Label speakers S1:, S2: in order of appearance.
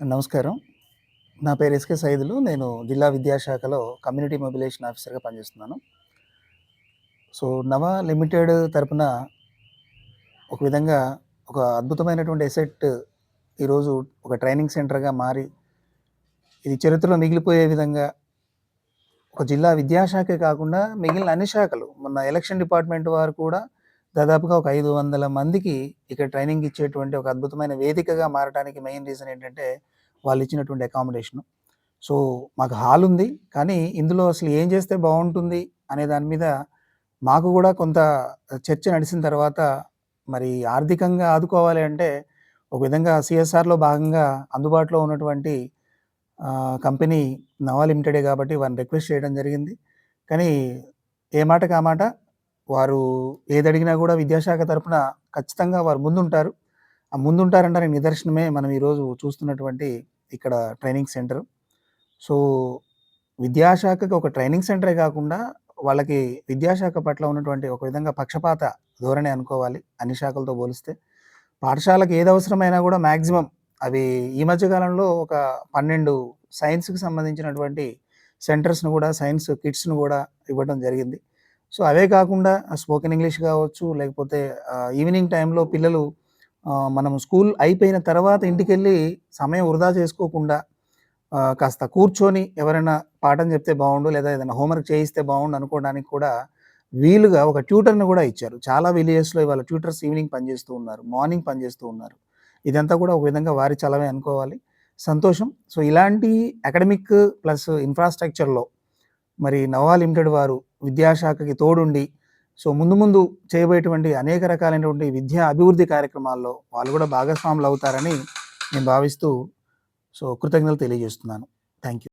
S1: నమస్కారం. నా పేరు ఎస్‌కే సైదులు. నేను జిల్లా విద్యాశాఖలో కమ్యూనిటీ మొబిలైజేషన్ ఆఫీసర్‌గా పనిచేస్తున్నాను. నవ లిమిటెడ్ తరపున ఒక విధంగా ఒక అద్భుతమైనటువంటి అసెట్ ఈరోజు ఒక ట్రైనింగ్ సెంటర్‌గా మారి, ఇది చరిత్రలో మిగిలిపోయే విధంగా ఒక జిల్లా విద్యాశాఖే కాకుండా మిగిలిన అన్ని శాఖలు, మొన్న ఎలక్షన్ డిపార్ట్మెంట్ వారు కూడా దాదాపుగా ఒక 500 మందికి ఇక్కడ ట్రైనింగ్ ఇచ్చేటువంటి ఒక అద్భుతమైన వేదికగా మారటానికి మెయిన్ రీజన్ ఏంటంటే, వాళ్ళు ఇచ్చినటువంటి అకామిడేషను. మాకు హాల్ ఉంది. కానీ ఇందులో అసలు ఏం చేస్తే బావుంటుంది అనే దాని మీద మాకు గూడా కొంత చర్చ నడిసిన తర్వాత, మరి ఆర్థికంగా ఆదుకోవాలి అంటే ఒక విధంగా సీఎస్ఆర్‌లో భాగంగా అందుబాటులో ఉన్నటువంటి కంపెనీ నవా లిమిటెడే కాబట్టి వారిని రిక్వెస్ట్ చేయడం జరిగింది. కానీ ఏ మాటకి ఆ మాట వారు ఏదడిగినా గూడా విద్యాశాఖ తరపున ఖచ్చితంగా వారు ముందుంటారు. ఆ ముందుంటారనడానికి నిదర్శనమే మనం ఈరోజు చూస్తున్నటువంటి ఇక్కడ ట్రైనింగ్ సెంటర్. సో, విద్యాశాఖకి ఒక ట్రైనింగ్ సెంటరే కాకుండా, వాళ్ళకి విద్యాశాఖ పట్ల ఉన్నటువంటి ఒక విధంగా పక్షపాత ధోరణి అనుకోవాలి అన్ని శాఖలతో పోలిస్తే. పాఠశాలకు ఏది అవసరమైనా కూడా మాక్సిమం అవి ఈ మధ్య కాలంలో ఒక 12 సైన్స్‌కి సంబంధించినటువంటి సెంటర్స్‌ను కూడా, సైన్స్ కిట్స్‌ను కూడా ఇవ్వడం జరిగింది. అవే కాకుండా స్పోకెన్ ఇంగ్లీష్ కావచ్చు, లేకపోతే ఈవినింగ్ టైంలో పిల్లలు మనం స్కూల్ అయిపోయిన తర్వాత ఇంటికెళ్ళి సమయం వృధా చేసుకోకుండా కాస్త కూర్చొని ఎవరైనా పాఠం చెప్తే బావుండు, లేదా ఏదైనా హోంవర్క్ చేయిస్తే బావుండు అనుకోవడానికి కూడా వీలుగా ఒక ట్యూటర్‌ని కూడా ఇచ్చారు. చాలా విలేజెస్‌లో ఇవాళ ట్యూటర్స్ ఈవినింగ్ పనిచేస్తూ ఉన్నారు. మార్నింగ్ పనిచేస్తూ ఉన్నారు. ఇదంతా కూడా ఒక విధంగా వారి చలవే అనుకోవాలి. సంతోషం. ఇలాంటి అకాడమిక్ ప్లస్ ఇన్‌ఫ్రాస్ట్రక్చర్‌లో మరి నవా లిమిటెడ్ వారు విద్యాశాఖకి తోడుండి, ముందు ముందు చేయబోయేటువంటి అనేక రకాలైనటువంటి విద్యా అభివృద్ధి కార్యక్రమాల్లో వాళ్ళు కూడా భాగస్వాములవుతారని నేను భావిస్తూ కృతజ్ఞతలు తెలియజేస్తున్నాను. Thank you.